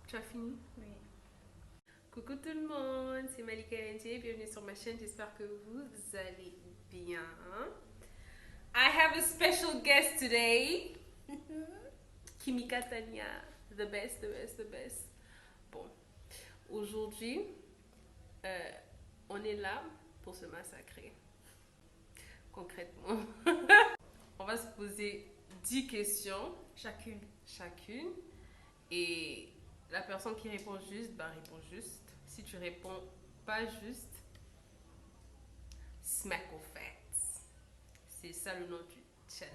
Tu as fini? Oui. Coucou tout le monde, c'est Malika LNG, bienvenue sur ma chaîne, j'espère que vous allez bien. I have a special guest today. Kimika Tania, the best, the best, the best. Bon, aujourd'hui, on est là pour se massacrer. Concrètement, on va se poser 10 questions. Chacune. Et la personne qui répond juste, bah répond juste. Si tu réponds pas juste, smack au face. C'est ça le nom du challenge.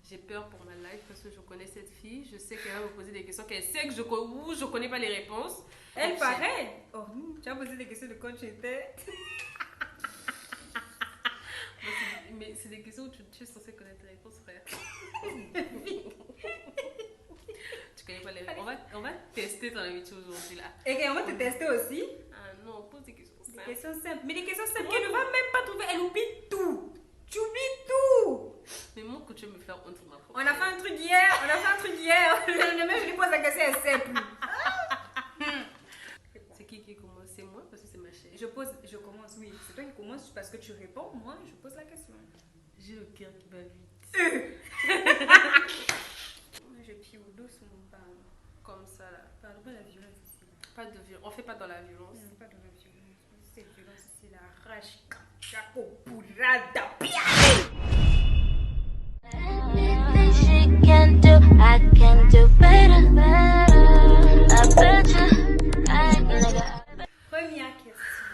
J'ai peur pour ma life parce que je connais cette fille. Je sais qu'elle va me poser des questions qu'elle sait que je connais pas les réponses. Elle paraît. Oh, tu as posé des questions de quand tu étais. Mais c'est des questions où tu es censé connaître les réponses, frère. Tu connais pas les réponses. On va tester ton amitié aujourd'hui là. Et on va te tester aussi. Ah non, pose des questions Des simples. questions simples. Mais des questions simples qu'elle ne va même pas trouver. Elle oublie tout. Tu oublies tout. Mais moi que tu veux me faire honte sur ma propre. On a fait un truc hier. Le mec, je lui pose la question, elle sait plus. C'est qui commence? C'est moi parce que c'est ma chaîne. Je commence, oui. C'est toi qui commences parce que tu réponds. Moi, je pose la question. J'ai le cœur qui va vite. Je pioue doucement. Comme ça là. Pas de la violence ici. Pas de violence. On fait pas dans la violence. Non, pas de la violence. Cette violence ici, la rage. Chaco purada. Anything she can do, I can do better. I bet you, Première question.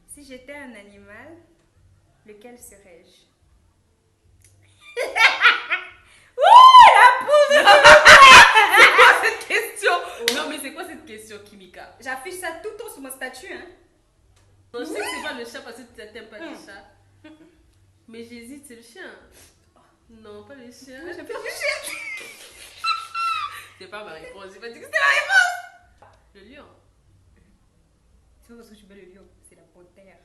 Si j'étais un animal, lequel serais-je? Cette question. Non mais c'est quoi cette question, Kimika? J'affiche ça tout le temps sur mon statut, hein. Non, je sais que c'est pas le chat parce que tu t'aimes pas les chats. Mais j'hésite, c'est le chien. Non, pas le chien. J'ai peur du chien. C'est pas ma réponse. J'ai pas dit que c'était ma réponse. Le lion. C'est pas parce que je veux le lion, c'est la panthère.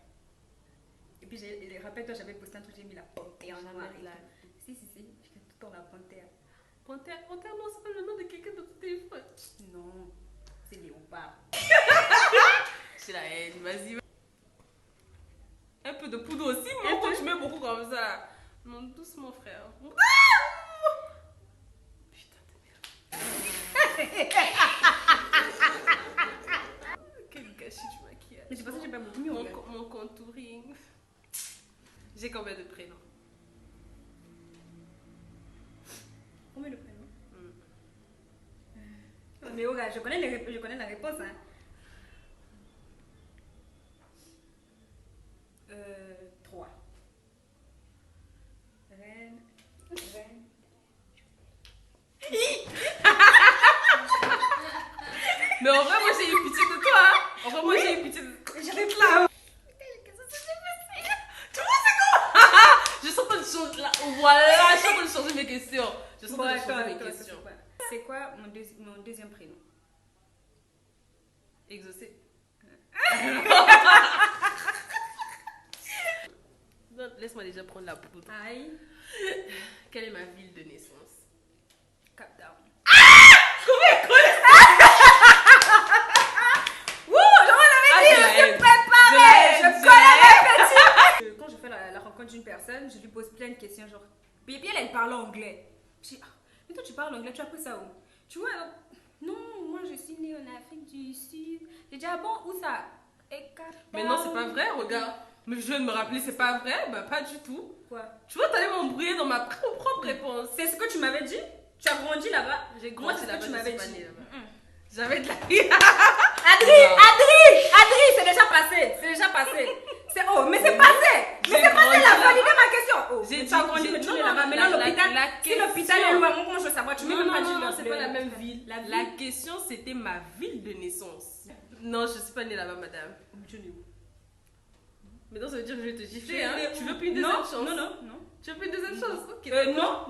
Et puis, rappelle-toi, j'avais posté un truc, j'ai mis la panthère en noir. Jamais de la- Si, j'étais tout le temps la panthère. Panthère, non, c'est pas le nom de quelqu'un de ton téléphone. Non, c'est léopard. J'ai la haine, vas-y. Un peu de poudre aussi, mais quand tu mets beaucoup comme ça. Non, doucement, frère. Putain de merde. Quel gâchis du maquillage. Mais c'est parce que j'ai pas beaucoup mis au gars. Mon contouring. J'ai combien de prénoms? Combien de prénoms? Mais oh gars, je connais la réponse, hein. 3. Reine. Mais en vrai, moi j'ai eu pitié de toi. Hein. En vrai, moi j'ai eu pitié de toi. J'avais là. Tu vois, c'est quoi? Je suis en train de changer là. Voilà, je suis en train de changer mes questions. Je suis en train de changer mes questions. C'est quoi mon deuxième prénom? Exaucé. Non, laisse-moi déjà prendre la poudre. Aïe. Quelle est ma ville de naissance? Cap Town. Quand je fais la rencontre d'une personne, je lui pose plein de questions, genre, puis elle parle anglais. Je dis, ah, mais toi tu parles anglais, tu as appris ça où? Tu vois, non, moi je suis née en Afrique du Sud. J'ai dit, ah bon, où ça? Et Cap Town. Mais non, c'est pas vrai, regarde. Mais je viens de me rappeler, c'est pas vrai. Bah, pas du tout. Quoi? Tu vois, t'allais m'embrouiller dans ma propre réponse. C'est ce que tu m'avais dit? Tu as grandi là-bas? J'ai Moi, grandi c'est ce là-bas, que tu je m'avais suis pas dit. née là-bas. Mm-mm. J'avais de la Adri, c'est déjà passé. Oh, mais c'est passé. Mais c'est passé, elle a validé ma question. Oh, J'ai tu as dit- grandi, j'ai- mais tu non, es non, là-bas. Maintenant, la l'hôpital, si question- l'hôpital est loin, comment je veux savoir? Tu m'as même pas dit Non, le- c'est pas la même ville. La ville. La question, c'était ma ville de naissance. Non, je suis pas née là-bas, madame. Tu es où? Mais non, ça veut dire que je vais te gifler, hein. Tu veux plus une deuxième Non, chance? non. Tu veux plus une deuxième chance? Ok.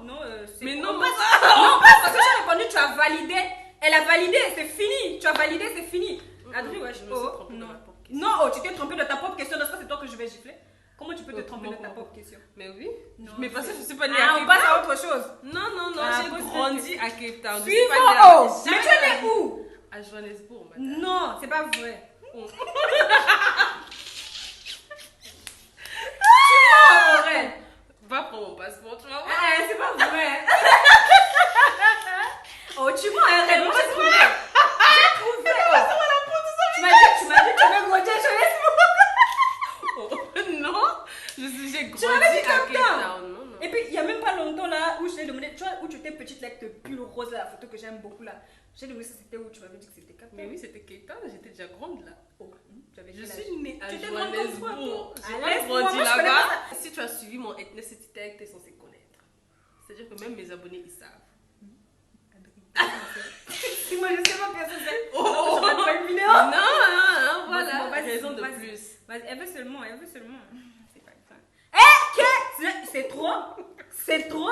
Non, c'est... Mais non, on moi, passe- Non, parce que j'ai répondu, tu as validé. Elle a validé, c'est fini. Tu as validé, c'est fini. Adri, ouais, je me suis trompée dans ma propre question. Non, tu t'es trompé de ta propre question. Dans ce cas, c'est toi que je vais gifler. Comment tu peux te tromper de ta propre question? Mais oui. Non, Mais parce que je suis pas née Ah, à on Cape passe Town. à autre chose. Non, Ah, j'ai pose grandi à Cape Town. Je suis Suivons. pas née là-bas. Mais tu es né où? À Johannesburg, madame. Non, c'est pas vrai. Oh. Oh, Aurel. Va prendre mon passeport, tu vas voir. Ah, c'est pas vrai. Oh, tu vois, Aurel, moi j'ai trouvé. J'ai trouvé. Oh. Tu m'as dit que tu avais grandi à Johannesburg. Oh, non, j'ai grandi m'avais dit à Cape Cape Town. Town. Non, non. Et puis, il y a même pas longtemps là où je t'ai demandé, tu vois, où tu étais petite là, avec tes pulls roses, là, la photo que j'aime beaucoup là. J'ai demandé ça, c'était où tu m'avais dit que c'était Cap Town. Mais oui, c'était Cape Town, j'étais déjà grande là. Oh, tu avais Je quel âge? suis née à Tu étais grande comme toi, Johannesburg. toi. J'ai Ah, pas laisse-moi, grandi moi, je connais là-bas. pas Si tu as suivi mon ethnicity tag, tu es censé connaître. C'est-à-dire que même mes abonnés, ils savent. Si moi je sais pas, personne sait. Oh, Je regarde pas une vidéo. non, non, voilà. Bon, vas-y, Raison de vas-y. plus. Vas-y, elle veut seulement, elle veut seulement. C'est pas grave. Eh, c'est trop? C'est trop?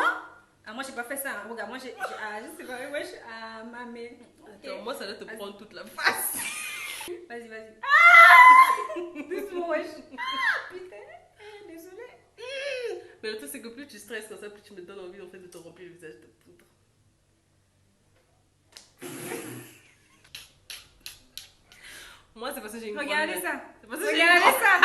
Ah, moi j'ai pas fait ça. Hein. Regarde, moi je sais pas, wesh, ma mère. Attends, moi, ça doit te Vas-y. prendre toute la face. Vas-y, vas-y. Ah! Doucement, wesh. Ah, putain. Désolée. Mais le truc, c'est que plus tu stresses comme ça, plus tu me donnes envie en fait, de te remplir le visage de poudre. Moi, c'est parce que j'ai une grande Regardez main. ça. C'est parce que j'ai Regardez une... ça.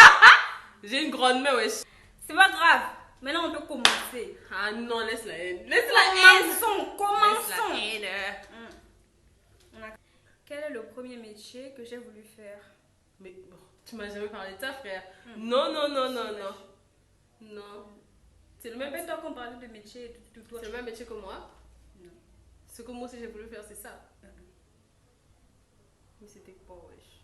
j'ai une grande main, wesh. C'est pas grave. Maintenant, on peut commencer. Ah non, laisse la haine. Laisse la haine. Commençons, Laisse la commençons. haine. Quel est le premier métier que j'ai voulu faire? Mais bon, tu m'as jamais parlé de ça, frère. Non, non, non, non, non. Non. C'est le même, Mais toi, qu'on parlait de métier et tout, toi. c'est le même métier que moi. Non. Ce que moi aussi j'ai voulu faire, c'est ça. Mais c'était quoi, wesh?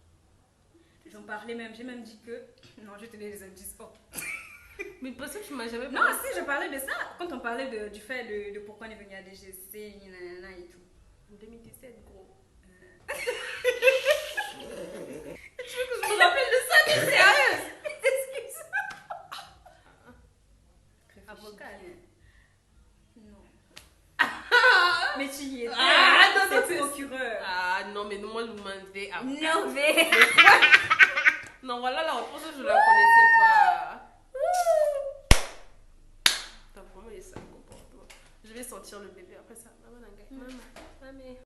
J'en parlais même, j'ai même dit que. Non, je te donne les indices. Oh. Mais parce que tu m'as jamais Non, parlé. si, je parlais de ça. Quand on parlait du fait de pourquoi on est venu à DGC, nanana et tout. En 2017, gros. Tu veux que je me rappelle de ça? T'es sérieuse? Excuse. Avocat. Non. Mais tu y étais. Ah, non, non, c'est c'est- procureur. Ah non, mais moi, le mandé avocat. Non, mais. Non, voilà la réponse, je la connaissais pas. T'as vraiment les sales comportements. Je vais sentir le bébé après ça. Maman, maman, maman.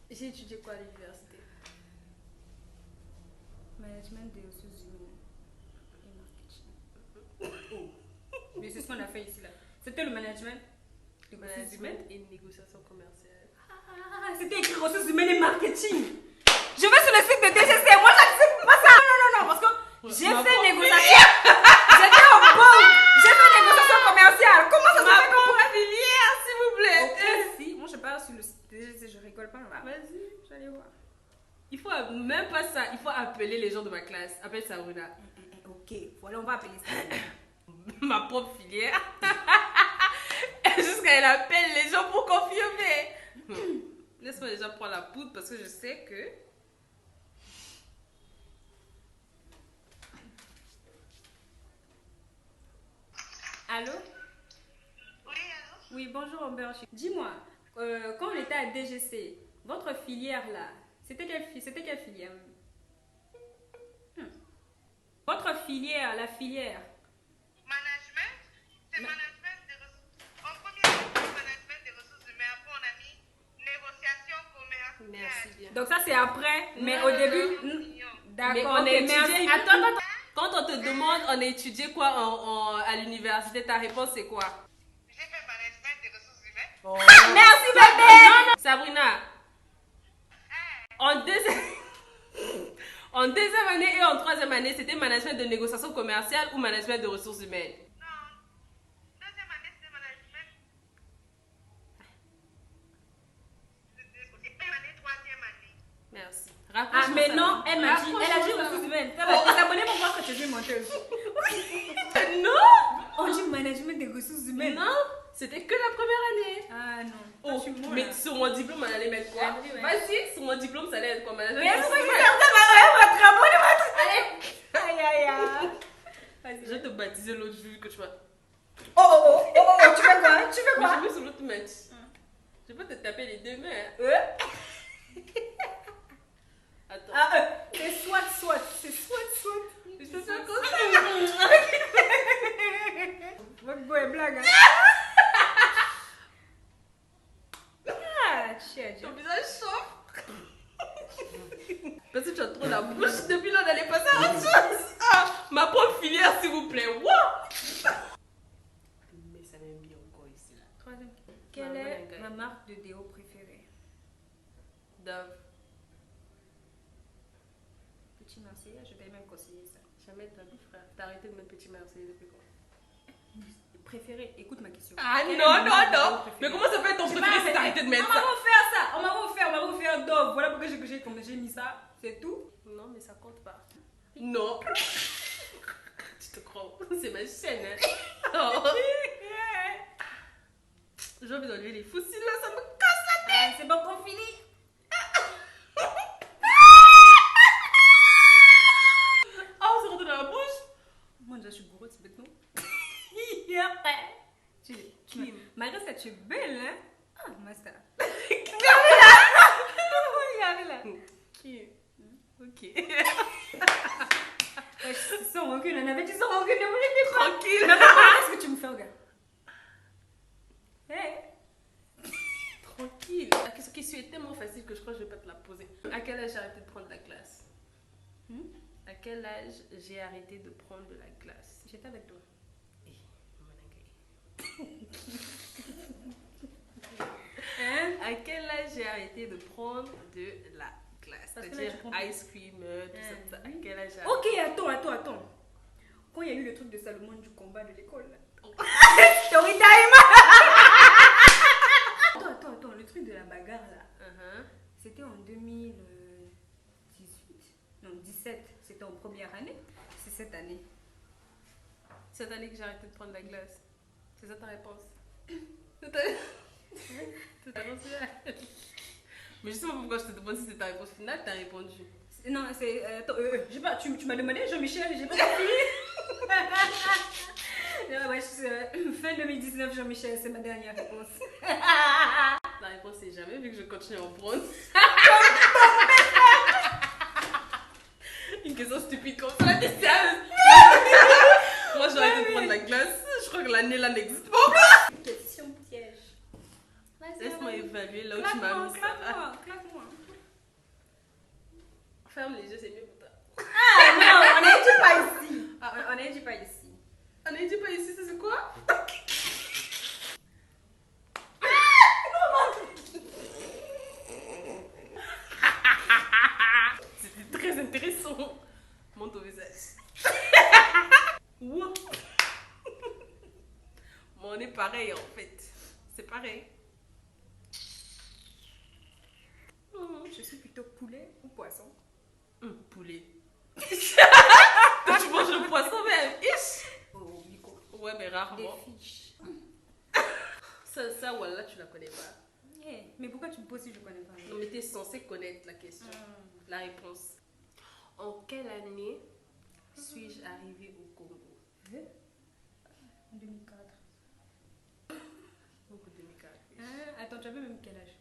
J'ai étudié quoi à l'université? Management des ressources humaines et marketing. Mais c'est ce qu'on a fait ici là. C'était le management des ressources humaines. Management et négociation commerciale. Ah, c'était écrit ressources humaines et marketing. Je vais sur le site de DGC. Moi, j'accepte pas ça. Non, non, non, parce que j'ai Ma fait pauvre négociation. J'étais en banque. J'ai fait négociation commerciale. Comment ça se Ma fait pauvre filière, s'il vous plaît. Ok, si. Moi, je parle sur le site de DGC. Je rigole pas. Là. Vas-y. Je vais aller voir. Il faut même pas ça. Il faut appeler les gens de ma classe. Appelle Sabrina. Ok, voilà, on va appeler ça. Ma propre filière. Jusqu'à elle appelle les gens pour confirmer. Laisse-moi déjà prendre la poudre parce que je sais que. Allô? Oui, allô? Oui, bonjour Amber. Dis-moi, quand on était à DGC, votre filière là, c'était quelle filière? Votre filière, la filière. Management, c'est management des ressources. En premier, c'est management des ressources humaines. Après, on a mis négociation commerciale. Merci bien. Donc ça c'est après, mais au début. Mais D'accord, on a ok, étudié. merci. Attends, attends. Quand on te demande, on a étudié quoi à l'université, ta réponse c'est quoi? J'ai fait management des ressources humaines. Oh. Merci bébé. Sabrina, en deuxième... en deuxième année et en troisième année, c'était management de négociation commerciale ou management de ressources humaines? Non, deuxième année, c'était management. C'était année, troisième année. Merci. Ah mais non, elle m'a dit, elle a dit Rapproche-moi, ressources humaines. Les abonnés vont voir que tu es menteuse. Sabrina. Non. On dit management des ressources humaines. Non, c'était que la première année. Ah non. Oh, Toi, tu mens, mais là. sur mon diplôme, on allait mettre quoi? Ah, oui, ouais. Vas-y, sur mon diplôme, ça allait être quoi? Management Mais de pourquoi ressources je humaines. vais faire aïe aïe aïe. Je vais te baptiser l'autre jour que tu vas. Tu fais quoi? Tu fais Mais quoi? je mets sur l'autre main. Je peux te taper les deux mains. Attends. C'est soit. C'est soit. Je Parce que tu as trop la bouche. Depuis là, on allait passer à autre chose. Ah, ma pauvre filière, s'il vous plaît. Wow. Mais ça m'aime bien encore ici, là. Troisième. Quelle est ma marque de déo préférée? Dove. Petit Marseillais, je t'ai même conseillé ça. Jamais t'as dit, frère. T'as arrêté de mettre petit Marseillais depuis quand? Préféré, écoute ma question. Ah Quelle est non, ma non, marque de non. déo préférée? Mais comment ça peut être ton J'ai préféré pas si t'as arrêté de mettre On ça? m'a offert ça. On m'a offert Dove. Voilà pourquoi j'ai mis ça. C'est tout. Non, mais ça compte pas. Non. Tu te crois? C'est ma chaîne, hein. Oh. J'ai envie d'enlever les fossiles là, ça me casse la tête. Ah, c'est bon qu'on finit. Oh, c'est rentré dans la bouche. Moi déjà je suis bourreuse maintenant. Kim. Malgré ça tu es belle hein. Ah master. Regardez là. Kim. Ok. Ouais, sans rancune, on avait dit sans rancune, ne voulez pas. Tranquille. Qu'est-ce que tu me fais regarde. Hey. Tranquille. La question est tellement facile que je crois que je vais pas te la poser. À quel âge j'ai arrêté de prendre la glace? À quel âge j'ai arrêté de prendre de la glace? J'étais avec toi. Hein? À quel âge j'ai arrêté de prendre de la glace? Parce que là, C'est-à-dire tu prends- ice cream, tout ça, tout ça. À quel âge j'ai arrêté? Ok, attends. Quand il y a eu le truc de Salomon du combat de l'école là. Story time. Attends, le truc de la bagarre là. C'était en 2018. Non, 17. C'était en première année. C'est cette année. Cette année que j'ai arrêté de prendre la glace. C'est ça ta réponse? C'est ta réponse finale. Mais justement, pourquoi je te demande si c'est ta réponse finale, t'as répondu. Non, c'est. Attends, j'ai pas, tu m'as demandé, Jean-Michel, j'ai pas compris. Non, ouais, fin 2019, Jean-Michel, c'est ma dernière réponse. La réponse c'est jamais, vu que je continue à en prendre. Une question stupide comme ça, là, t'es sérieuse? Moi, j'ai arrêté de prendre la glace. Je crois que l'année là n'existe pas. Question piège. Laisse-moi évaluer là où tu m'as mis ça. Claque-moi. Ferme les yeux, c'est mieux pour toi. Ah non, on n'a dit pas ici. On n'a dit pas ici. On a dit pas ici, ça c'est quoi? C'était très intéressant. Monte au visage. Ouah. Bon, on est pareil en fait. C'est pareil. Je suis plutôt poulet ou poisson. Poulet. Toi, tu manges le poisson même. Ish. Oh, Nico. Ouais, mais Des rarement. fiches. Ça, voilà, tu la connais pas. Mais pourquoi tu me poses si je connais pas? Non, mais t'es censé connaître la question, la réponse. En quelle année suis-je arrivée au Congo? En 2004. Donc, en 2004. Attends, tu avais même quel âge?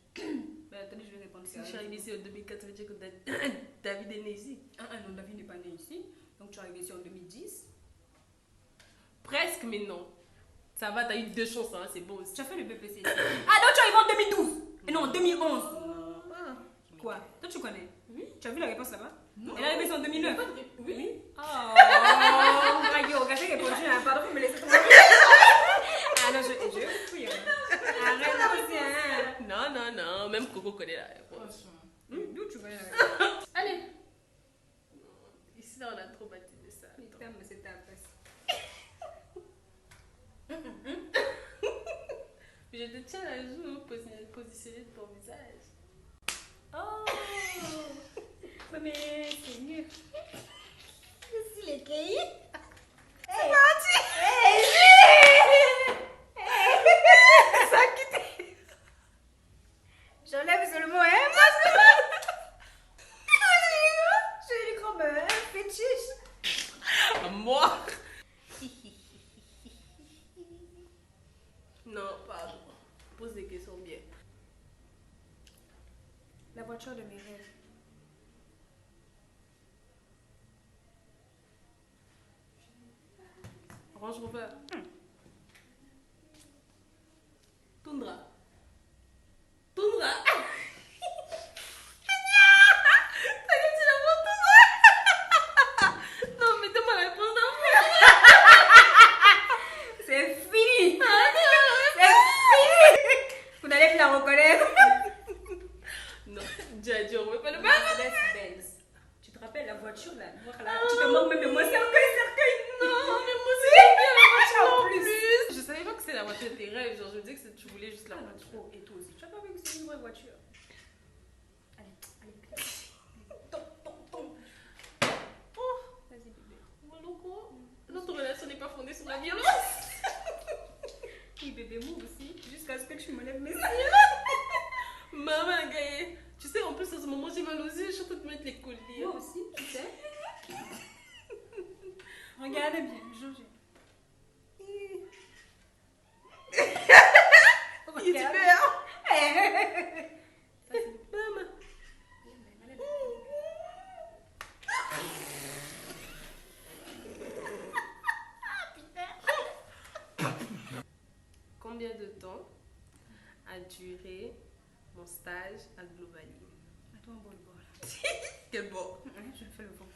Ben attendez, je vais répondre. Si je suis arrivée ici en 2004, ça veut dire que David est né ici. Non, David n'est pas né ici. Donc tu es arrivé ici en 2010. Presque, mais non. Ça va, t'as eu 2 chances, hein, c'est beau aussi. Tu as fait le BPC. Ah non, tu es arrivé en 2012. Et non, en 2011. Quoi? Toi, tu connais? Oui. Tu as vu la réponse là-bas? Elle est arrivée ici en 2009. Oui. Oh, Ayo, regardez, répondu. Pardon, vous me laissez tomber. Ah non, je fouille. Arrête aussi, hein. Non, même Coco connaît la réponse. D'où tu connais la réponse? Allez. Ici, là, on a trop bâti de ça. Putain, mais c'est ta place. Je te tiens la joue positionnée de ton visage. Oh. Mais c'est mieux. Je suis les cahiers. C'est parti. Ça a quitté. J'enlève seulement un je lui comme un fétiche. À moi. Non, pardon. Pose des questions bien. La voiture de mes rêves. Range Rover. Tundra. Tundra. T'as dit tu la voiture là. Voilà, tu te moques même de moi, cercueil. Non, mais moi c'est bien la voiture en En plus. plus. Je savais pas que c'était la voiture de tes rêves. Genre, je me disais que tu voulais juste la Ah, voiture. trop. Et toi aussi. Tu as pas vu que c'est une vraie voiture? Allez. Tombe. Oh, Vas-y, bébé. Maloko, notre relation n'est pas fondée sur la violence. Oui, bébé, moi aussi. Jusqu'à ce que tu me lèves mes yeux. Maman, Gaïe. Tu sais, en plus, à ce moment, j'ai mal aux yeux. Je suis en train de mettre les colliers. Moi aussi, tu sais. Regarde bien, Jojo. Il est super. Maman. Combien de temps a duré mon stage à Globally? Attends, un bol. Quel bon. Je fais le vent.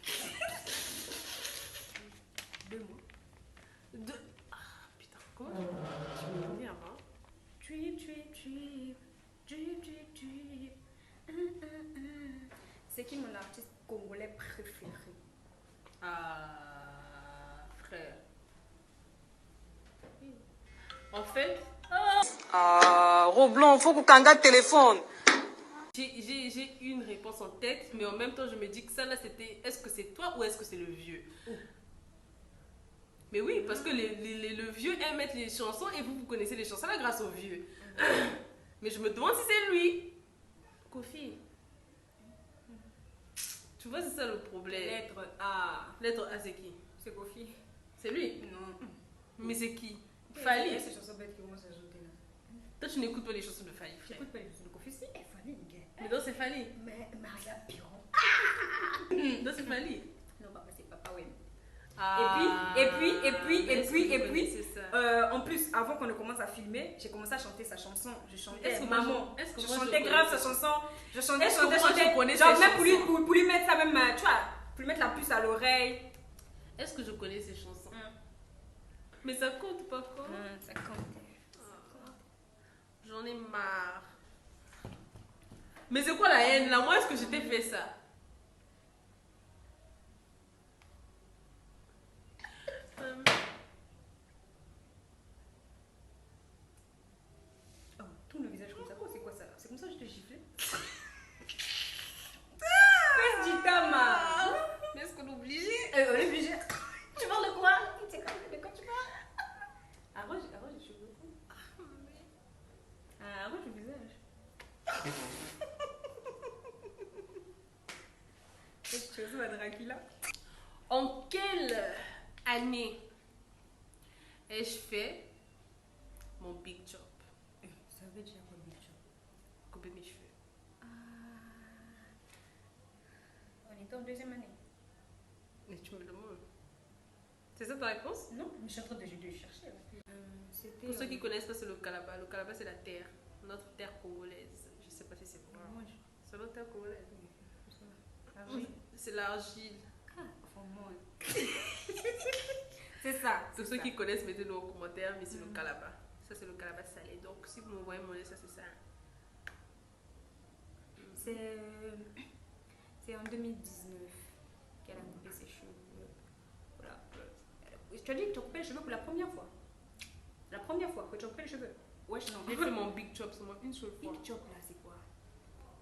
2 mois. Ah, putain, comment tu me connais avant? Drip. C'est qui mon artiste congolais préféré? Ah, frère. En fait, Roblon, faut que Kanga téléphone. j'ai une réponse en tête, mais en même temps, je me dis que ça là, c'était est-ce que c'est toi ou est-ce que c'est le vieux? Mais oui, parce que le vieux aime mettre les chansons et vous connaissez les chansons là grâce au vieux. Mais je me demande si c'est lui. Kofi. Tu vois, c'est ça le problème. Lettre A. Lettre A, c'est qui? C'est Kofi. C'est lui. Non. Mais c'est qui? Fali. Fali. C'est chanson bête qui commence à ajouter là. Toi, tu n'écoutes pas les chansons de Fali. Frère. J'écoute pas les chansons de Kofi. Si, Fali, les gars. Mais non, c'est Fali. Mais Maria Piron. Non, c'est Fali. Non, papa, c'est Papa Wem. Ah, Et puis, c'est ça. en plus, avant qu'on ne commence à filmer, j'ai commencé à chanter sa chanson. Je chantais Est-ce que Maman. moi, Je je chantais connais grave ses sa chanson. Je chantais, Est-ce que moi, je connais Genre, ses même chansons? pour lui mettre ça, même, tu vois, pour lui mettre la puce à l'oreille. Est-ce que je connais ces chansons? Mais ça compte pas quoi? Ça compte. J'en ai marre. Mais c'est quoi la haine là? Moi, est-ce que je t'ai fait ça? Oh, tourne le visage comme ça. Oh, c'est quoi ça? C'est comme ça que je te giflais? Fais du tama. Mais est-ce qu'on est obligé? On est obligé. Tu parles de quoi? De quoi tu parles? Arrange les cheveux. Arrange le visage. Tu veux à Dracula? En quelle année ai-je fait mon big job? Ça veut dire quoi, Big Job? Couper mes cheveux. On était en 2e année. Mais tu me demandes. C'est ça ta réponse? Non, mais je suis en train de chercher. C'était. Pour ceux qui connaissent pas, c'est le Kalaba. Le Kalaba, c'est la terre. Notre terre congolaise. Je sais pas si c'est vrai. Moi, C'est notre terre congolaise. oui. C'est l'argile. Ah, enfin, moi. C'est ça. Pour ceux qui connaissent, mettez-le en commentaire, mais c'est le Kalaba. Ça, c'est le Kalaba salé. Donc, si vous me voyez manger ça, c'est ça. C'est en 2019 qu'elle a coupé ses cheveux. Voilà. Tu as dit que tu as coupé les cheveux pour la première fois. La première fois que tu as coupé les cheveux. Ouais, non. J'ai fait mon big job seulement une seule fois. Big job là, c'est quoi?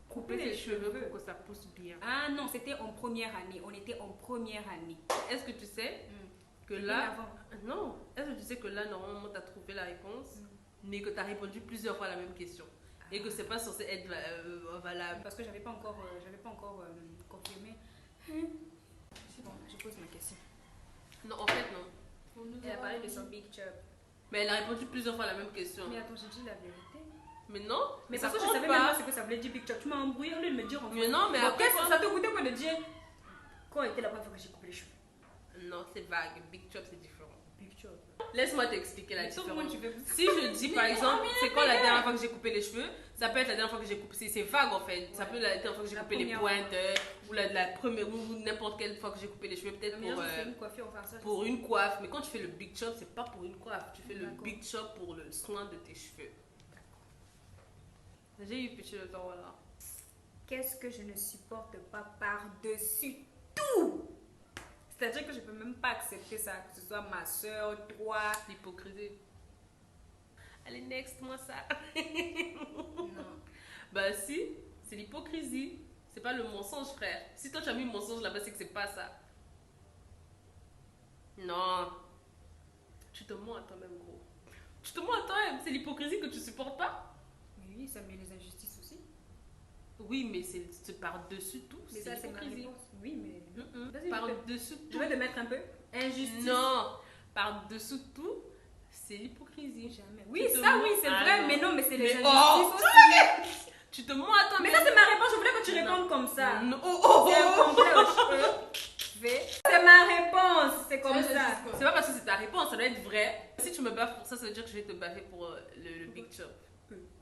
Couper les cheveux pour que ça pousse bien. Ah non, c'était en première année. On était en première année. Est-ce que tu sais que C'était là. avant. Non. Est-ce que tu sais que là, normalement, tu as trouvé la réponse, mais que tu as répondu plusieurs fois à la même question. Et que c'est pas censé être valable. Parce que j'avais pas encore confirmé. C'est bon, je pose ma question. Non, en fait, non. Elle a parlé de son big job. Mais elle a répondu plusieurs fois à la même question. Mais attends, j'ai dit la vérité. Mais non. Mais ça parce que je compte savais même pas ce que ça voulait dire big job. Tu m'as embrouillé au lieu de me dire en Mais non, mais après. qu'est-ce que ça te coûtait quoi de dire quand était la première fois que j'ai coupé les cheveux? Non, c'est vague. Big job, c'est différent. Big job. Laisse-moi t'expliquer la Mais sauf différence. moi, tu veux- Si je dis par exemple, c'est quand la dernière fois que j'ai coupé les cheveux, ça peut être la dernière fois que j'ai coupé. C'est vague en fait. Ça peut être la dernière fois que j'ai La coupé les première pointes, ou la première, ou n'importe quelle fois que j'ai coupé les cheveux, peut-être Mais pour, là, je fais une coiffure, enfin ça. pour une coiffe. Mais quand tu fais le big chop, c'est pas pour une coiffe. Tu fais le D'accord. big chop pour le soin de tes cheveux. J'ai eu petit le temps, voilà. Qu'est-ce que je ne supporte pas par-dessus tout? C'est-à-dire que je peux même pas accepter ça, que ce soit ma soeur, toi. L'hypocrisie. Allez, next, moi ça. Non. Bah si, c'est l'hypocrisie. C'est pas le mensonge, frère. Si toi tu as mis le mensonge là-bas, c'est que c'est pas ça. Non. Tu te mens à toi-même, gros. Tu te mens à toi-même. C'est l'hypocrisie que tu supportes pas. Mais oui, ça met les injustices aussi. Oui, mais c'est par-dessus tout. Mais ça, c'est ma l'hypocrisie. réponse. Oui, mais. Vas-y, Par-dessus je tout. vais te mettre un peu. Injustice. Non. Par-dessous tout, c'est l'hypocrisie. Jamais. Oui, Tu te ça, mens. oui, c'est Ah, vrai, non. mais non, mais c'est les Mais injustices oh, aussi. Tu te mens à toi-même. Mais ça, c'est ma réponse. Je voulais que tu Non. répondes comme ça. Non. Oh. C'est un complet au cheveu. C'est ma réponse. C'est comme ça. C'est pas parce que c'est ta réponse, ça doit être vrai. Si tu me baffes pour ça, ça veut dire que je vais te baffer pour le big chop.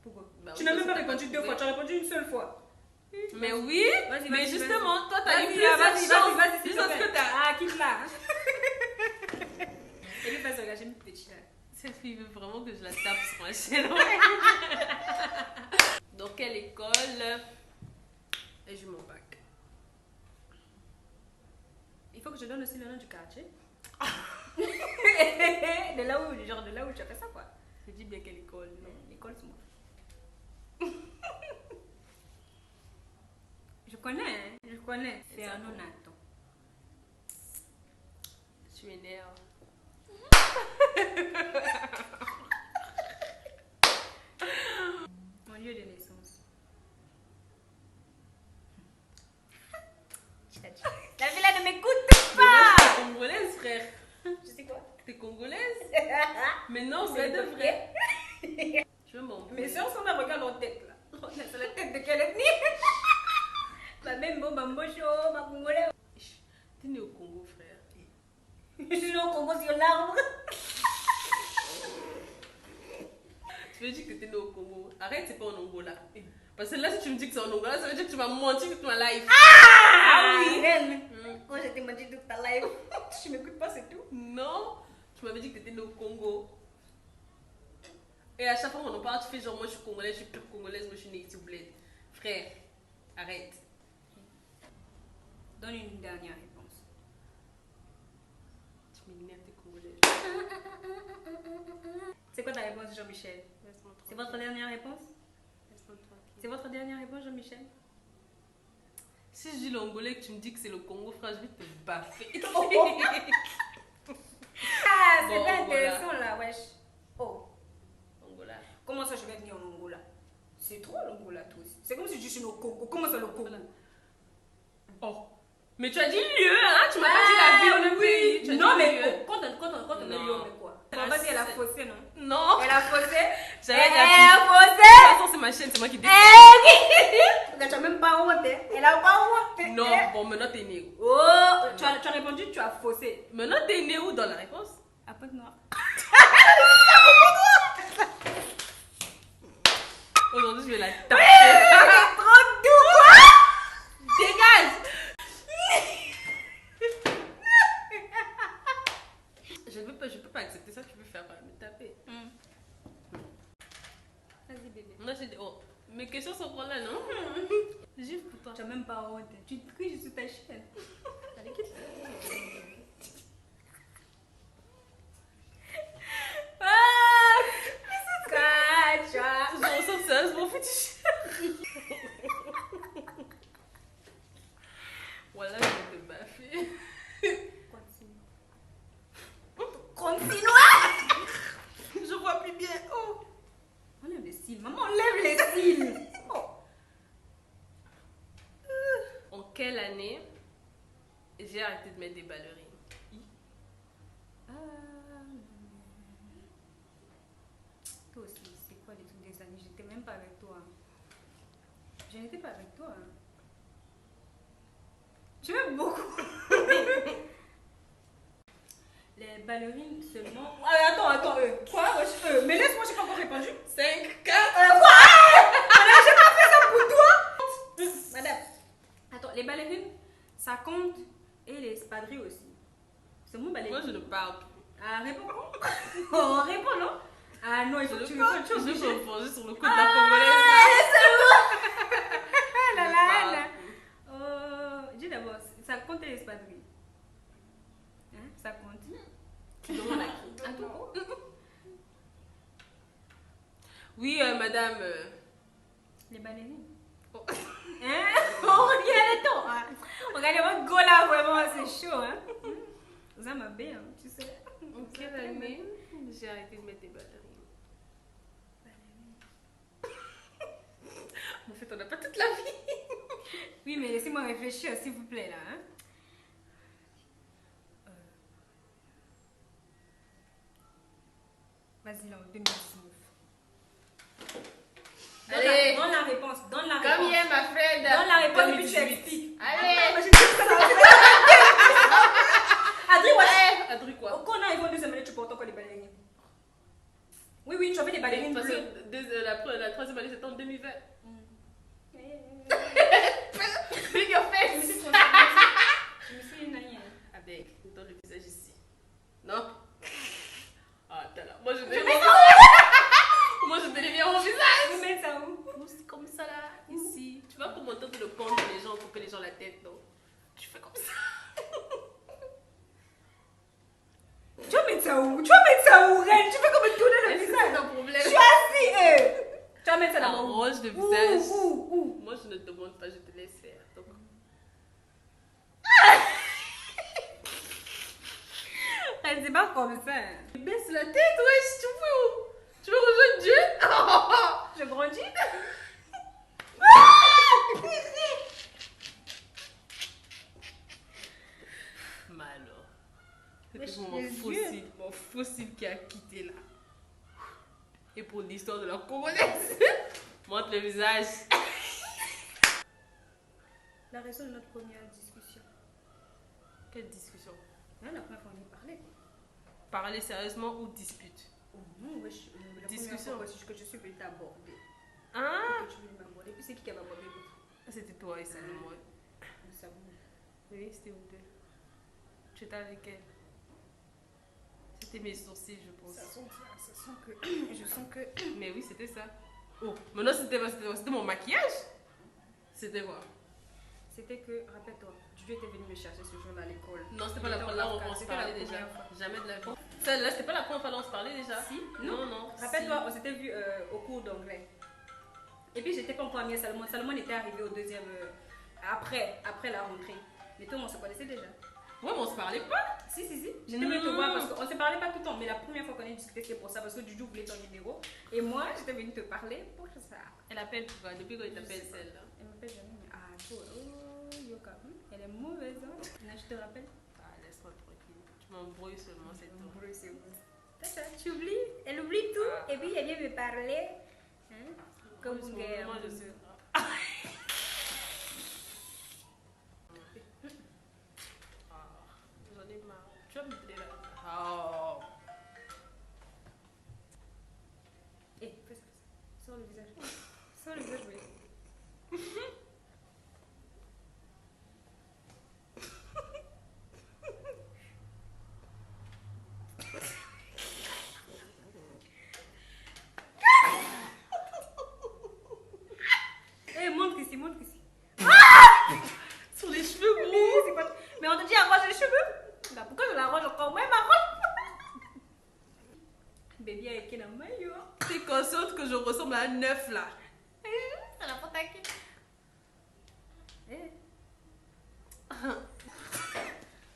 Pourquoi Bah Tu oui, n'as parce même pas que t'as répondu deux confusé. fois, tu as répondu une seule fois. Mais oui, Vas-y, mais vas-y, justement, toi t'as eu Vas-y, plusieurs vas-y, chances. vas-y, s'il Juste te parce plaît. que t'as. Ah, quitte là. Et lui, vas-y, regarde, j'ai mis petit là. Cette fille veut vraiment que je la tape sur ma chaîne. Dans quelle école ai-je eu mon bac? Il faut que je donne aussi le nom du quartier. de là où, genre de là où tu as fait ça, quoi. Je dis bien quelle école, non? L'école, c'est moi. Je connais, hein. Je connais. C'est un nom Nathan. Tu m'énerves. Mon lieu de naissance. La fille là ne m'écoute Mais moi, pas. je suis congolaise, frère. Tu sais quoi? T'es congolaise? Mais non, c'est de vrai. Je veux m'embrouiller. Mes soeurs sont là, regarde leur tête là. C'est la tête de quelle ethnie? Ma même bon, ma mocho, ma congolais. T'es né au Congo, frère. Je suis au Congo sur l'arbre. Tu veux dire que t'es né au Congo? Arrête, c'est pas en Angola. Parce que là, si tu me dis que c'est en Angola, ça veut dire que tu m'as menti toute ma life. Ah oui, Ren. Quand je t'ai menti toute ta life, tu m'écoutes pas, c'est tout. Non, tu m'avais dit que t'étais né au Congo. Et à chaque fois qu'on en parle, tu fais genre, moi je suis congolaise, je suis pure congolaise, moi je suis née ici au bled. Frère, arrête. Donne une dernière réponse. Tu m'énerves, t'es congolaise. C'est quoi ta réponse, Jean-Michel? Laisse-moi C'est tranquille. votre dernière réponse? Laisse-moi tranquille. C'est votre dernière réponse, Jean-Michel? Si je dis l'Angolais et que tu me dis que c'est le Congo, frère, je vais te baffer. Ah, c'est Bon, pas voilà. intéressant là, wesh. Oh, Angola. comment ça je vais venir en Angola? C'est trop l'Angola, toi aussi. C'est comme si je suis au Congo. Comment ça le Congo? Oh. Mais tu as dit lieu, hein? Tu m'as pas dit la ville, le pays. Tu as Non, dit mais lieu. quand on est Non. lié, on met quoi? Ah, Vas-y, elle a c'est- faussé, non? Non. Elle a faussé? J'avais Elle dit a de faussé? toute façon, c'est ma chaîne, c'est moi qui décide. Tu n'as même pas honte, hein? Elle a pas honte. Non, bon, maintenant t'es né où? Oh, tu as répondu, tu as faussé. Maintenant t'es né où dans la réponse? À Pointe-Noire. Aujourd'hui, je vais la taper. Trop doux, quoi? Dégage! Je peux pas accepter ça, tu peux faire me taper. Vas-y, bébé. Moi, j'ai dit, oh, mes questions sont pour là, non? Juste pour toi. Tu n'as même pas honte. Tu te cries sur ta chaîne. Allez, quitte. Ah! Kacha! Je ressens sérieusement foutu. Voilà, je vais te baffer. Continue. Continue! Je vois plus bien. Oh! Enlève les cils. Maman, enlève les cils. Oh. En quelle année j'ai arrêté de mettre des ballerines? Ah. Toi aussi, c'est quoi les trucs des années? J'étais même pas avec toi. Je n'étais pas avec toi. Tu m'aimes beaucoup. Les ballerines seulement. Ah, attends. Quoi? Mais laisse-moi, j'ai pas encore répondu. 5, 4. Quoi? Madame, j'ai pas fait ça pour toi. Madame. Attends, les ballerines, ça compte. Et les espadrilles aussi. C'est mon ballerine. Moi, je ne parle plus. Ah, réponds. Oh, réponds, non? Ah non, il faut que tu répondes. Je vais Michel. me venger sur le coup de la congolaise. Ah là Je là parle là. plus. Oh, dis d'abord, ça compte les espadrilles. Hein? Ça compte. Tu demandes à qui? À tout coup. Oui, madame. Les ballerines. Oh. Hein? Oh, regardez tout. Hein? Regardez votre go là, vraiment, c'est chaud. Hein? Ça m'a bien, tu sais. En quelle année j'ai arrêté de mettre des ballerines? En fait, on n'a pas toute la vie. Oui, mais laissez-moi réfléchir, s'il vous plaît, là. Hein? Vas-y, là, en 2019. Allez. Donne la réponse, donne la réponse. Comme hier, ma friend. Donne la réponse et puis tu 2018. expliques. Allez. Moi, je dis que ça va Adri, ouais. Adri quoi? Au corner, ils vont 2 semaines, tu portes encore les ballerines. Oui, oui, tu as fait des ballerines Parce bleues. que la troisième année, c'était en 2020. Je Big your face. me suis transformée. Je me suis une année. Avec, dans le visage ici. Non? Ah, t'as là. Moi, je délivre mon visage. Je vais mettre ça où? C'est comme ça là, ici. Tu vois comment on tente de le pendre les gens pour que les gens la tête, non? Tu fais comme ça. Tu vas mettre ça où? Tu vas mettre ça où, Reine? Tu fais comme me tourner le Est-ce que visage. c'est un problème? Je suis assis, Tu vas mettre ça d'abord. Arrange le visage. Où? Moi, je ne te demande pas, je te laisse faire. Donc... Elle c'est pas comme ça. Baisse la tête, wesh, tu veux rejoindre Dieu? Je grandis. Malo. Wesh, C'était les mon fossile qui a quitté là. Et pour l'histoire de la Congolaise, montre le visage. La raison de notre première discussion. Quelle discussion? Hein, la première fois on y parlait. Parler sérieusement ou dispute? Oh non, wesh. La Discussion. première fois que je suis venue t'aborder. Ah, Que tu voulais m'aborder. Puis c'est qui va aborder l'autre? c'était toi et Salomon. Ça vous. Oui, c'était vous deux. Tu étais avec elle. C'était mes sourcils, je pense. Ça sent que. Je sens que. Mais oui, c'était ça. Oh, maintenant c'était mon maquillage. C'était quoi? C'était que, rappelle-toi, Dieu était venu me chercher ce jour-là à l'école. Non, c'était pas la première fois qu'on se C'était la parlait déjà. première fois. Jamais de la vie. Celle-là, c'était pas la première fois qu'on se parlait déjà. Si? Non, non. Rappelle-toi, on s'était vu au cours d'anglais. Et puis j'étais pas en première, Salomon. Salomon était arrivé au deuxième, après la rentrée. Mais toi, on se connaissait déjà. Ouais, mais on se parlait pas. Si. J'étais venue te voir parce qu'on se parlait pas tout le temps. Mais la première fois qu'on a discuté, c'était pour ça. Parce que Juju voulait ton numéro. Et moi, j'étais venue te parler pour ça. Elle appelle pourquoi? Depuis quand il t'appelle celle-là? Elle m'appelle jamais. Mais toi, Yoka, elle est mauvaise. Hein? Je te rappelle. Ah, laisse-moi tranquille. Tu m'embrouilles seulement, c'est tout. C'est bon. Tu oublies. Elle oublie tout. Ah. Et puis, elle vient me parler. Hein? Comme une guerre. Moi, je sais. J'en ai marre. Tu vas me donner là. Oh. Fais ça. Sors le visage. Sors le visage, oui. Montre ici. Sur les cheveux gros. Mais on te dit arrange les cheveux. Bah, pourquoi je l'arrange encore? Ouais, m'arrange. Baby avec un maillot. T'es consciente que je ressemble à un neuf là? Ça l'a pas taqué.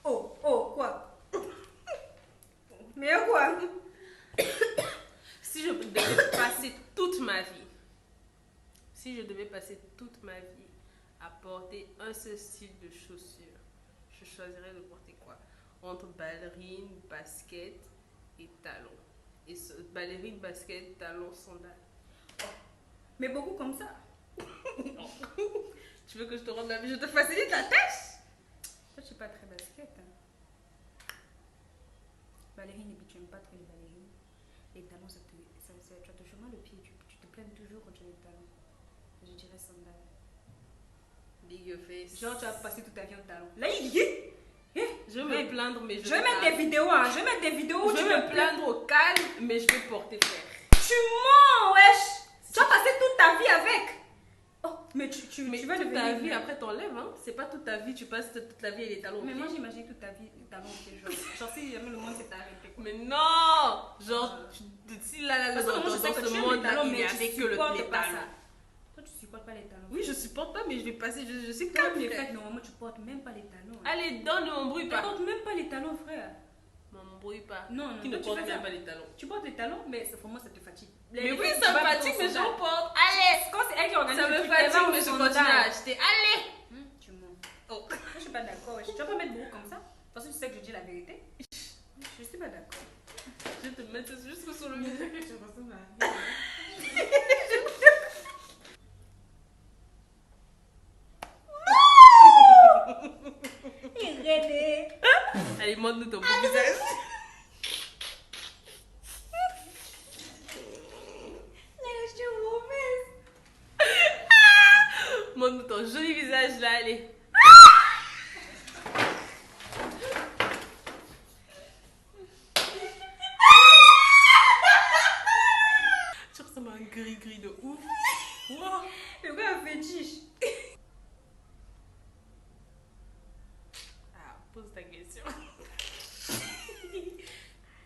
Oh, quoi? Mais quoi? Si je devais passer toute ma vie, à porter un seul style de chaussures, je choisirais de porter quoi? Entre ballerine, basket et talons. Et ballerine, basket, talons, sandales. Mais beaucoup comme ça. Tu veux que je te rende la vie? Je te facilite la tâche? Toi, tu n'es pas très basket. Hein. Ballerine, et puis tu n'aimes pas trop les ballerines. Les talons, tu as toujours mal au pied. Tu te plains toujours quand tu as les talons. Je dirais sandales. Big your face. Genre, tu as passé toute ta vie en talons. Là, il est. Je vais me plaindre, mais Je vais mettre des vidéos, hein. Je vais mettre des vidéos où Je tu vais me me plaindre au calme, mais je vais porter fer. Tu mens, wesh. Tu as passé toute ta vie avec. Oh, Mais tu Mais vas toute devenir ta vie, vieux. après t'enlèves, hein. C'est pas toute ta vie, tu passes toute la vie et les talons. Mais au moi pied. j'imagine toute ta vie, les talons au pied, genre si jamais le monde s'est arrêté. Quoi. Mais non! Genre, si là, Parce que moi je sais que dans tu ce aimes monde les talons, il y mais avait tu que les supportes pas talons. ça. Toi tu supportes pas les talons. Oui, je supporte pas, mais je vais passer, je suis Comme calme. les fêtes, normalement tu portes même pas les talons. Allez, donne, ne m'embrouille Tu pas. portes même pas les talons, frère. Non, m'embrouille pas. Non, non, Qui ne toi, tu porte fais même ça. pas les talons. Tu portes les talons, mais vraiment ça te fatigue. Mais oui, ça me fatigue, mais j'en porte. Allez! Quand c'est elle qui organise Ça le me truc, elle va fatigue, au mais je sondage. continue à acheter. Allez! Tu mens. Oh. Moi, je suis pas d'accord. Tu vas pas mettre beaucoup comme ça. Parce que tu sais que je dis la vérité. Je suis pas d'accord. Je vais te mettre ça juste sur le visage. Tu ressembles à René. Allez, montre-nous ton beau visage. Je suis mauvaise. Montre-nous ton joli visage là, allez. Tu ressembles à un gris-gris de ouf. Wow. Le gars a fétiche. Ah, pose ta question.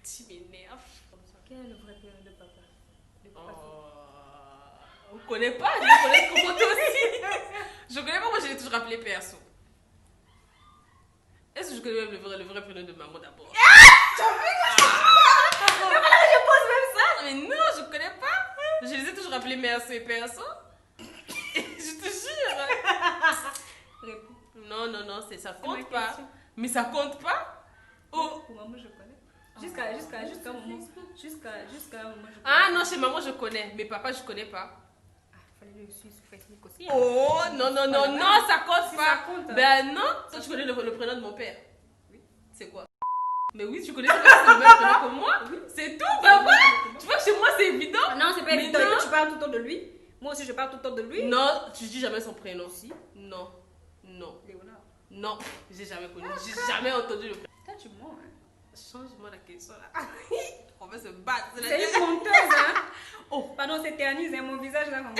Tu m'énerves. Quel est le vrai père de papa? Le papa On connaît pas, je le connais comment toi aussi. Je connais pas, moi je l'ai toujours appelé perso. Est-ce que je connais même le vrai prénom de maman d'abord? Je pose même ça. Mais non, je connais pas. Je les ai toujours appelés perso et perso. Je te jure. Réponds. Non, non, non, ça ma compte pas. question. Mais ça compte pas. Oh. Pour maman, je connais. Jusqu'à un moment. Jusqu'à un moment, je connais. Ah non, chez maman je connais, mais papa je connais pas. Ah, fallait le suivre sur Facebook aussi. Oh, non, non, non, non, ça compte Si pas. ça compte. Ben non, toi tu connais le prénom de mon père. Oui. C'est quoi? Mais oui, tu connais, c'est le même prénom que moi. Oui. C'est tout, bah voilà. Tu vois que chez moi c'est évident. Ah non, c'est pas Mais évident. non. Tu parles tout le temps de lui. Moi aussi, je parle tout le temps de lui. Non, tu dis jamais son prénom. Si. Non, non, Léonard. non, j'ai jamais connu, j'ai jamais entendu le prénom. Toi, tu mens, hein. Change-moi la question là. On va se battre. C'est une menteuse, hein. Oh. Pardon, s'éternise, hein, mon visage là, maman.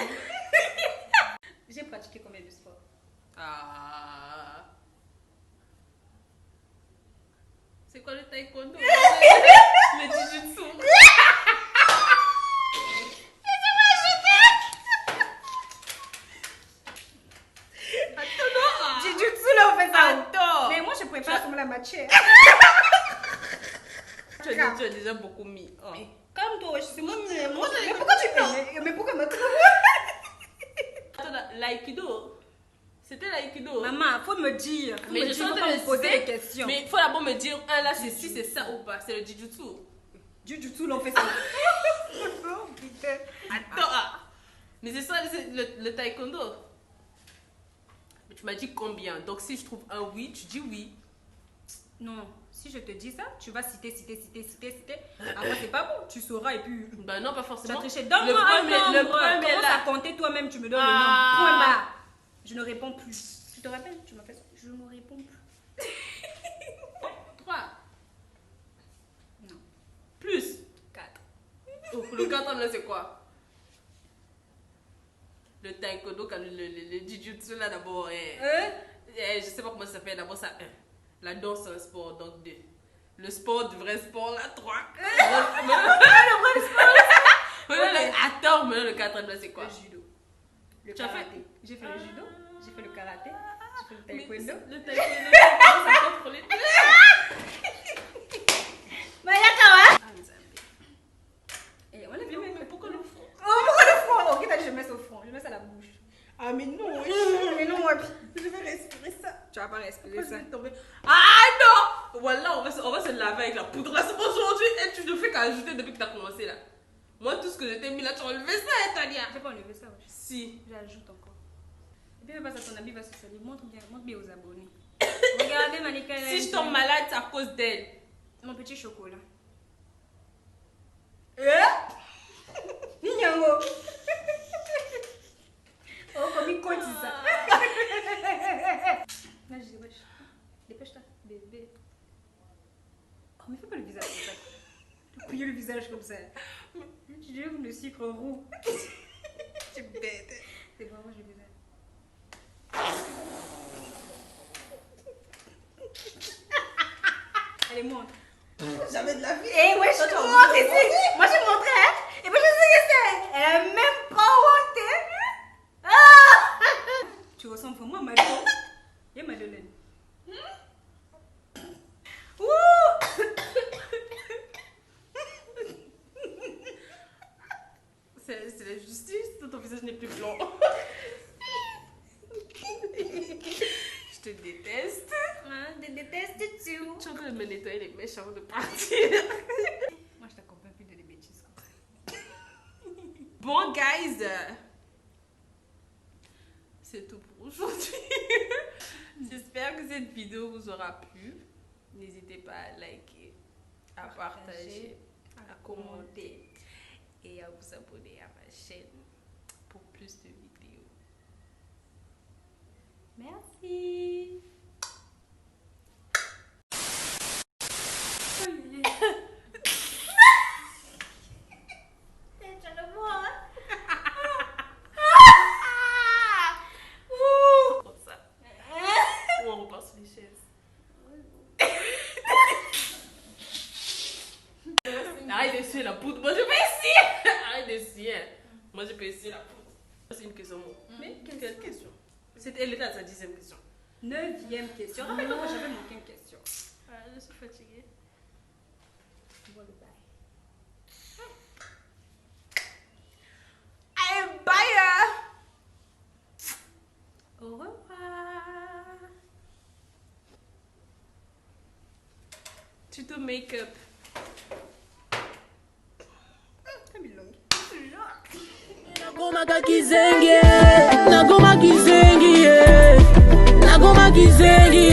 J'ai pratiqué combien de sport? Ah. C'est quoi le taekwondo? Le jujutsu. Jujutsu, là, on fait ça. Attends. Mais moi, je prépare comme la matière. Tu as déjà beaucoup mis. Oh. Comme toi, je suis moi. Mais je- pourquoi tu fais? Mais pourquoi me Attends, l'aïkido. C'était l'aïkido. Maman, faut me dire. Faut Mais me je dire, suis en faut train pas de me poser citer, des questions. Mais il faut d'abord me dire, là c'est si c'est ça ou pas. C'est le jujutsu. Jujutsu, là, on fait ça. Oh, putain. Attends. Ah. Mais c'est ça le taekwondo. Mais tu m'as dit combien? Donc si je trouve un oui, tu dis oui. Non, si je te dis ça, tu vas citer. Après, c'est pas bon. Tu sauras et puis. Ben non, pas Tu vas forcément. tricher. Donne-moi Le un premier- nombre. le premier, Commence là. à compter toi-même, tu me donnes Ah. le nombre. Point barre. Je ne réponds plus. Tu te rappelles? Tu m'as fait ça? Je ne réponds plus. 3. Non. Plus. 4. Oh, le quatrième là c'est quoi? Le taekwondo, le jujutsu là d'abord. Je sais pas comment ça s'appelle. D'abord ça 1. La danse c'est un sport, donc 2. Le sport, du vrai sport là 3. Le vrai sport. Attends, mais le quatrième là c'est quoi? Le judo. Le Tu as fait? karaté. J'ai fait le judo. J'ai fait le karaté. J'ai fait le Mais taekwondo. Le taekwondo, ça compte pour les deux. Ah, mais ça me- Et on lève les mains. Mais pourquoi le front? Oh, pourquoi le front? Ok, t'as dit je mets ça au front. Je mets ça à la bouche. Ah mais non, Mais non, moi. je vais respirer ça. Tu vas pas respirer Je ça. vais tomber. Ah non! Voilà, on va se laver avec la poudre là. C'est aujourd'hui et tu ne fais qu'ajouter depuis que tu as commencé là. Moi, tout ce que je t'ai mis là, tu as enlevé ça, hein, Tania. Je vais pas enlever ça, wesh. Si. J'ajoute encore. Et puis, fais pas ça, ton ami va se salir. Montre bien aux abonnés. Regardez, Malika. Si je tombe malade, c'est à cause d'elle. Mon petit chocolat. Oh, comme il compte ça. Là, je dis, wesh. Dépêche-toi, bébé. Oh, mais fais pas le visage comme ça. Tu plies le visage comme ça. Tu dis comme le sucre roux. Tu es bête. C'est bon, moi je le visage. Allez, montre. Jamais de la vie. Eh ouais, je te montre ici. Moi, je montré, hein. Et puis, je sais que c'est. Elle a même pas honte. Ah! Tu ressembles vraiment à Madeleine. Et Madeleine. C'est la justice, ton visage n'est plus blanc. Je te déteste. Je déteste tout. Tu es en train de me nettoyer les mèches avant de partir. Moi, je t'accompagne plus de des bêtises comme ça. Bon, guys, c'est tout pour aujourd'hui. J'espère que cette vidéo vous aura plu. N'hésitez pas à liker, à partager, à commenter et à vous abonner à ma chaîne pour plus de vidéos. Merci. Comme ça. Ou on repart sur les chaises. Arrête de suer la poudre. Moi, je peux essayer. Arrête de suer. Moi, je peux essayer la poudre. C'est une question. Mais quelle question? Elle était à sa 10e question. 9e question. Rappelle-toi que j'avais manqué une question. Je suis fatiguée. Allez, bye! Au revoir. Tuto make-up. Nagoma kizengi, nagoma kizengi, nagoma kizengi.